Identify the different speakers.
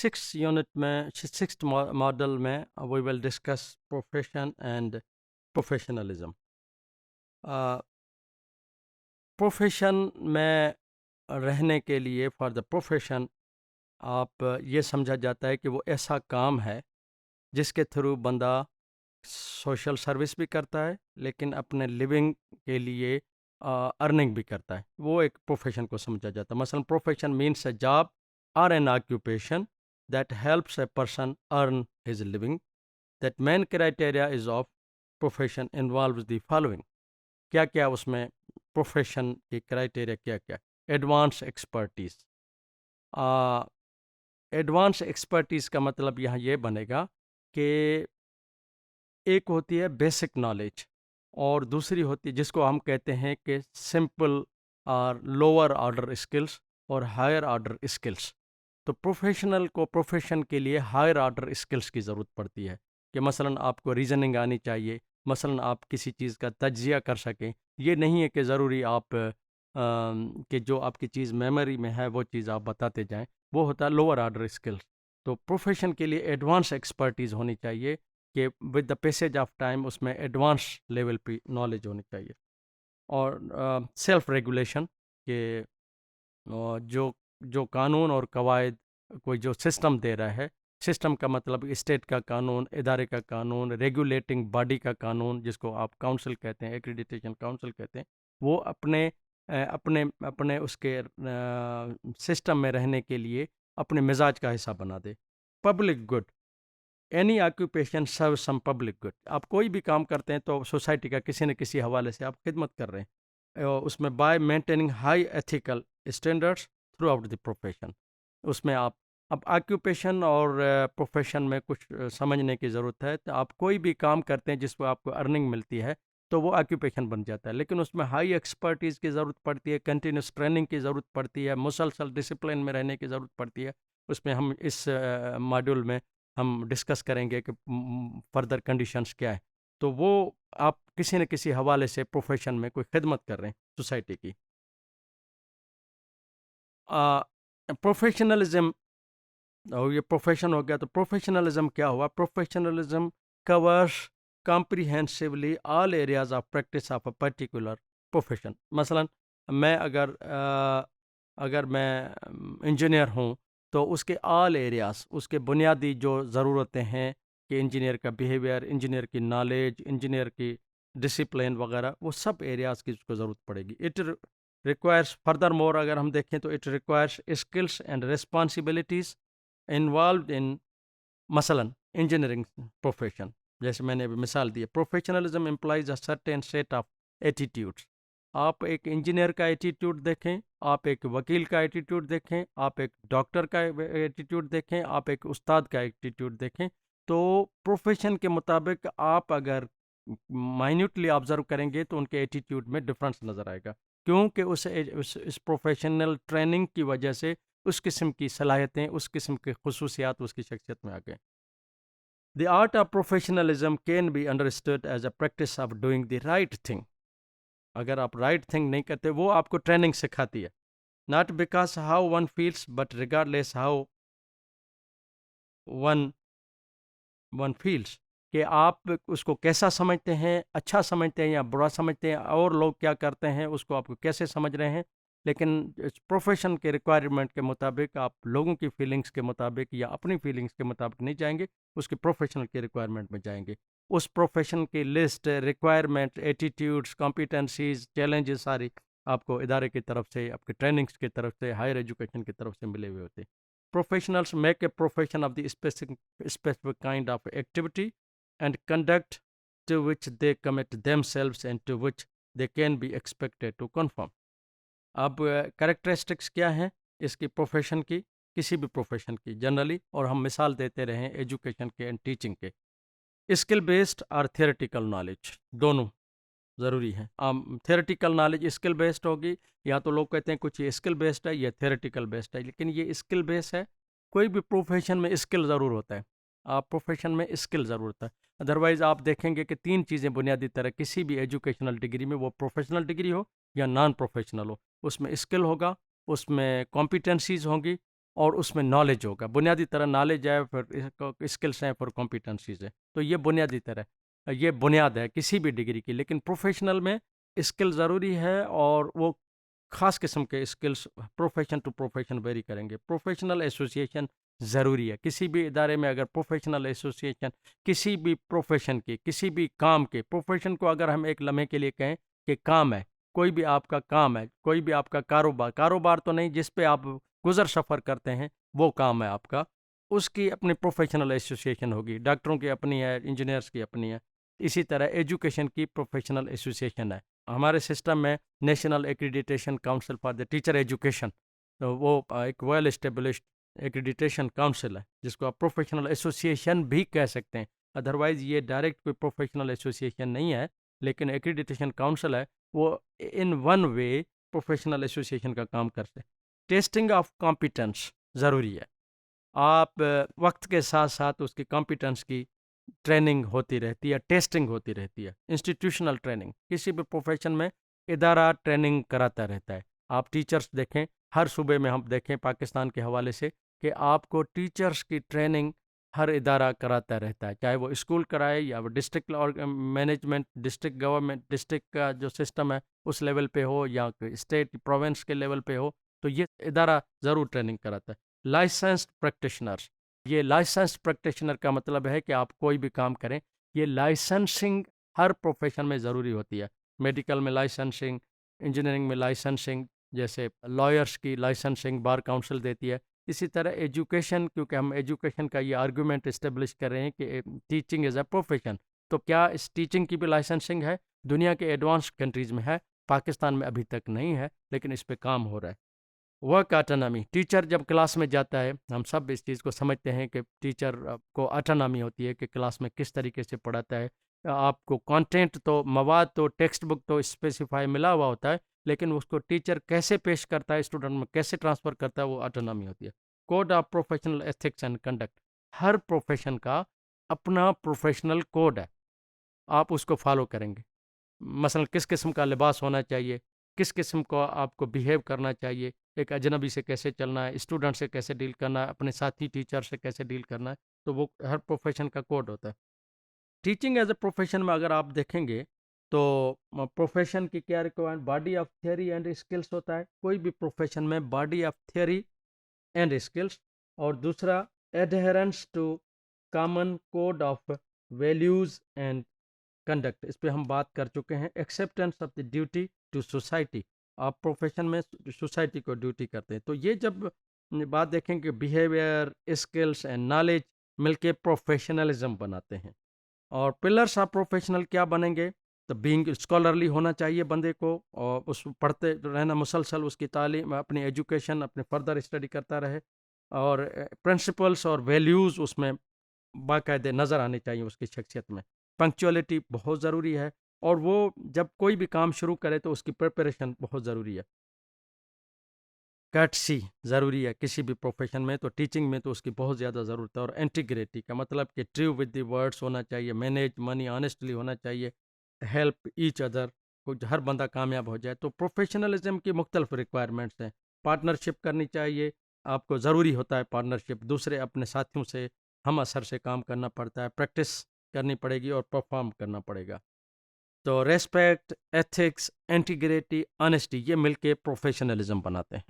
Speaker 1: Six unit में sixth model में we will discuss profession and professionalism. Profession में रहने के लिए फॉर द प्रोफेशन आप ये समझा जाता है कि वो ऐसा काम है जिसके थ्रू बंदा सोशल सर्विस भी करता है लेकिन अपने लिविंग के लिए अर्निंग भी करता है, वो एक प्रोफेशन को समझा जाता है। मसलन profession means a job or an occupation that helps a person earn his living. That main criteria is of profession involves the following. क्या क्या उसमें प्रोफेशन के क्राइटेरिया क्या क्या? Advance expertise. एडवांस एक्सपर्टीज का मतलब यहाँ ये बनेगा कि एक होती है बेसिक नॉलेज और दूसरी होती है जिसको हम कहते हैं कि सिंपल और लोअर ऑर्डर स्किल्स और हायर ऑर्डर स्किल्स। तो प्रोफेशनल को प्रोफेशन के लिए हायर ऑर्डर स्किल्स की ज़रूरत पड़ती है कि मसलन आपको रीजनिंग आनी चाहिए, मसलन आप किसी चीज़ का तज्जिया कर सकें। ये नहीं है कि ज़रूरी आप कि जो आपकी चीज़ मेमोरी में है वो चीज़ आप बताते जाएं, वो होता है लोअर ऑर्डर स्किल्स। तो प्रोफेशन के लिए एडवांस एक्सपर्टीज़ होनी चाहिए कि with the passage of time उसमें एडवांस लेवल पे नॉलेज होनी चाहिए। और सेल्फ रेगुलेशन के जो जो कानून और कवायद कोई जो सिस्टम दे रहा है, सिस्टम का मतलब स्टेट का कानून, इदारे का कानून, रेगुलेटिंग बॉडी का कानून जिसको आप काउंसिल कहते हैं, एक्रीडिटेशन काउंसिल कहते हैं, वो अपने अपने अपने उसके सिस्टम में रहने के लिए अपने मिजाज का हिस्सा बना दे। पब्लिक गुड, एनी ऑक्यूपेशन सर्व सम पब्लिक गुड। आप कोई भी काम करते हैं तो सोसाइटी का किसी न किसी हवाले से आप खिदमत कर रहे हैं, उसमें bye maintaining high ethical standards through out the profession. उसमें आप अब ऑक्यूपेशन और प्रोफेशन में कुछ समझने की ज़रूरत है। तो आप कोई भी काम करते हैं जिसको आपको अर्निंग मिलती है तो वो ऑक्यूपेशन बन जाता है, लेकिन उसमें हाई एक्सपर्टीज़ की ज़रूरत पड़ती है, कंटिन्यूस ट्रेनिंग की ज़रूरत पड़ती है, मुसलसल डिसिप्लिन में रहने की ज़रूरत पड़ती है। उसमें हम इस मॉड्यूल में हम डिस्कस करेंगे कि फर्दर कंडीशंस क्या है। तो वो आप किसी न किसी हवाले से प्रोफेशन में कोई खिदमत कर रहे हैं सोसाइटी की। प्रोफेशनलिज्म, और ये प्रोफेशन हो गया। तो प्रोफेशनलिज्म क्या हुआ? Professionalism covers comprehensively all areas of practice of a particular profession. मसलन मैं अगर मैं इंजीनियर हूँ तो उसके ऑल एरियाज, उसके बुनियादी जो ज़रूरतें हैं कि इंजीनियर का बिहेवियर, इंजीनियर की नॉलेज, इंजीनियर की डिसिप्लिन वगैरह, वो सब एरियाज़ की उसको ज़रूरत पड़ेगी। इट रिक्वायर्स फर्दर मोर, अगर हम देखें तो it requires skills and responsibilities involve in मसलन इंजीनियरिंग प्रोफेशन। जैसे मैंने अभी मिसाल दी है, professionalism implies a certain set of attitudes. आप एक इंजीनियर का एटीट्यूड देखें, आप एक वकील का एटीट्यूड देखें, आप एक डॉक्टर का एटीट्यूड देखें, आप एक उस्ताद का एटीट्यूड देखें, तो प्रोफेशन के मुताबिक आप अगर माइन्यूटली ऑब्जर्व करेंगे तो उनके एटीट्यूड में डिफरेंस नज़र आएगा, क्योंकि इस प्रोफेशनल ट्रेनिंग की वजह से उस किस्म की सलाहियतें, उस किस्म की खसूसियात उसकी शख्सियत में आ गए। The art of professionalism can be understood as a practice of doing the right thing. अगर आप राइट थिंग नहीं करते, वो आपको ट्रेनिंग सिखाती है। Not because how one feels but regardless how one one feels, कि आप उसको कैसा समझते हैं, अच्छा समझते हैं या बुरा समझते हैं, और लोग क्या करते हैं उसको आपको कैसे समझ रहे हैं। लेकिन इस प्रोफेशन के रिक्वायरमेंट के मुताबिक आप लोगों की फीलिंग्स के मुताबिक या अपनी फीलिंग्स के मुताबिक नहीं जाएंगे, उसके प्रोफेशनल के रिक्वायरमेंट में जाएंगे। उस प्रोफेशन की list, requirement, attitudes, competencies, challenges सारी आपको इदारे की तरफ से, आपके ट्रेनिंग्स की तरफ से, हायर एजुकेशन की तरफ से मिले हुए होते हैं। Professionals make a profession of the specific kind of activity and conduct to which they commit themselves and to which they can be expected to conform. अब कैरेक्टरिस्टिक्स क्या हैं इसकी प्रोफेशन की, किसी भी प्रोफेशन की जनरली, और हम मिसाल देते रहे एजुकेशन के एंड टीचिंग के। स्किल बेस्ड और थियोरेटिकल नॉलेज दोनों ज़रूरी है। थियोरेटिकल नॉलेज स्किल बेस्ड होगी, या तो लोग कहते हैं कुछ ये स्किल बेस्ड है, ये थियोरेटिकल बेस्ड है, लेकिन ये स्किल बेस्ड है। कोई भी प्रोफेशन में स्किल ज़रूर होता है, आप प्रोफेशन में स्किल ज़रूर होता है। अदरवाइज़ आप देखेंगे कि तीन चीज़ें बुनियादी तरह किसी भी एजुकेशनल डिग्री में, वो प्रोफेशनल डिग्री हो या नॉन प्रोफेशनल हो, उसमें स्किल होगा, उसमें कॉम्पिटेंसीज होंगी और उसमें नॉलेज होगा। बुनियादी तरह नॉलेज है, फिर स्किल्स हैं, फिर कॉम्पिटेंसीज है। तो ये बुनियादी तरह ये बुनियाद है किसी भी डिग्री की। लेकिन प्रोफेशनल में स्किल ज़रूरी है, और वो ख़ास किस्म के skills profession to profession vary करेंगे। प्रोफेशनल एसोसिएशन ज़रूरी है किसी भी इदारे में। अगर प्रोफेशनल एसोसिएशन किसी भी प्रोफेशन के, किसी भी काम के, प्रोफेशन को अगर हम एक लम्हे के लिए कहें कि काम है, कोई भी आपका काम है, कोई भी आपका कारोबार, कारोबार तो नहीं, जिस पे आप गुजर सफ़र करते हैं वो काम है आपका, उसकी अपनी प्रोफेशनल एसोसिएशन होगी। डॉक्टरों की अपनी है, इंजीनियर्स की अपनी है। इसी तरह एजुकेशन की प्रोफेशनल एसोसिएशन है। हमारे सिस्टम में national accreditation council for the teacher education, तो वो एक वेल एस्टेब्लिश्ड एक्रीडिटेशन काउंसिल है, जिसको आप प्रोफेशनल एसोसिएशन भी कह सकते हैं। अदरवाइज़ ये डायरेक्ट कोई प्रोफेशनल एसोसिएशन नहीं है, लेकिन एक्रीडिटेशन काउंसिल है, वो in one way professional association का काम करते हैं। टेस्टिंग ऑफ कॉम्पिटेंस ज़रूरी है। आप वक्त के साथ साथ उसकी कॉम्पिटेंस की ट्रेनिंग होती रहती है, टेस्टिंग होती रहती है। इंस्टीट्यूशनल ट्रेनिंग किसी भी प्रोफेशन में इदारा ट्रेनिंग कराता रहता है। आप टीचर्स देखें, हर सूबे में हम देखें पाकिस्तान के हवाले से कि आपको टीचर्स की ट्रेनिंग हर इदारा कराता रहता है, चाहे वो स्कूल कराए या वो डिस्ट्रिक्ट और मैनेजमेंट, डिस्ट्रिक्ट गवर्नमेंट, डिस्ट्रिक्ट का जो सिस्टम है उस लेवल पे हो, या स्टेट प्रोविंस के लेवल पे हो, तो ये इदारा ज़रूर ट्रेनिंग कराता है। लाइसेंस्ड प्रैक्टिशनर्स, ये लाइसेंस प्रैक्टिशनर का मतलब है कि आप कोई भी काम करें, ये लाइसेंसिंग हर प्रोफेशन में ज़रूरी होती है। मेडिकल में लाइसेंसिंग, इंजीनियरिंग में लाइसेंसिंग, जैसे लॉयर्स की लाइसेंसिंग बार काउंसिल देती है। इसी तरह एजुकेशन, क्योंकि हम एजुकेशन का ये आर्गूमेंट इस्टेब्लिश कर रहे हैं कि टीचिंग इज़ अ प्रोफेशन, तो क्या इस टीचिंग की भी लाइसेंसिंग है? दुनिया के एडवांस कंट्रीज़ में है, पाकिस्तान में अभी तक नहीं है, लेकिन इस पर काम हो रहा है। वर्क ऑटोनॉमी, टीचर जब क्लास में जाता है, हम सब इस चीज़ को समझते हैं कि टीचर को ऑटोनॉमी होती है कि क्लास में किस तरीके से पढ़ाता है। आपको कंटेंट तो, मवाद तो, टेक्स्ट बुक तो स्पेसिफाई मिला हुआ होता है, लेकिन उसको टीचर कैसे पेश करता है, स्टूडेंट में कैसे ट्रांसफ़र करता है, वो ऑटोनॉमी होती है। Code of professional ethics and conduct, her profession का अपना प्रोफेशनल कोड है, आप उसको फॉलो करेंगे। मसलन किस किस्म का लिबास होना चाहिए, किस किस्म को आपको बिहेव करना चाहिए, एक अजनबी से कैसे चलना है, स्टूडेंट से कैसे डील करना है, अपने साथी टीचर से कैसे डील करना है, तो वो हर प्रोफेशन का कोड होता है। टीचिंग एज ए प्रोफेशन में अगर आप देखेंगे तो प्रोफेशन की क्या requirement, body of theory and skills होता है। कोई भी प्रोफेशन में body of theory and skills, और दूसरा adherence to common code of values and conduct, इस पे हम बात कर चुके हैं। Acceptance of the duty to society, आप प्रोफेशन में सोसाइटी को ड्यूटी करते हैं। तो ये जब बात देखेंगे, बिहेवियर, स्किल्स एंड नॉलेज मिलके प्रोफेशनलिज्म बनाते हैं। और पिलर्स ऑफ प्रोफेशनल क्या बनेंगे? तो बीइंग स्कॉलरली होना चाहिए बंदे को, और उस पढ़ते रहना, मुसलसल उसकी तालीम, अपनी एजुकेशन, अपने फर्दर स्टडी करता रहे, और प्रिंसिपल्स और वैल्यूज़ उसमें बाकायदे नज़र आने चाहिए उसकी शख्सियत में। पंक्चुअलिटी बहुत ज़रूरी है, और वो जब कोई भी काम शुरू करे तो उसकी प्रिपरेशन बहुत ज़रूरी है। कर्टसी ज़रूरी है किसी भी प्रोफेशन में, तो टीचिंग में तो उसकी बहुत ज़्यादा ज़रूरत है। और इंटीग्रिटी का मतलब कि ट्रू विद द वर्ड्स होना चाहिए, मैनेज मनी ऑनेस्टली होना चाहिए, हेल्प ईच अदर, कुछ हर बंदा कामयाब हो जाए। तो प्रोफेशनलिज्म की मुख्तलिफ रिक्वायरमेंट्स हैं। पार्टनरशिप करनी चाहिए, आपको ज़रूरी होता है पार्टनरशिप, दूसरे अपने साथियों से हम असर से काम करना पड़ता है, प्रैक्टिस करनी पड़ेगी और परफॉर्म करना पड़ेगा। तो रेस्पेक्ट, एथिक्स, इंटीग्रिटी, ऑनेस्टी, ये मिलके प्रोफेशनलिज्म बनाते हैं।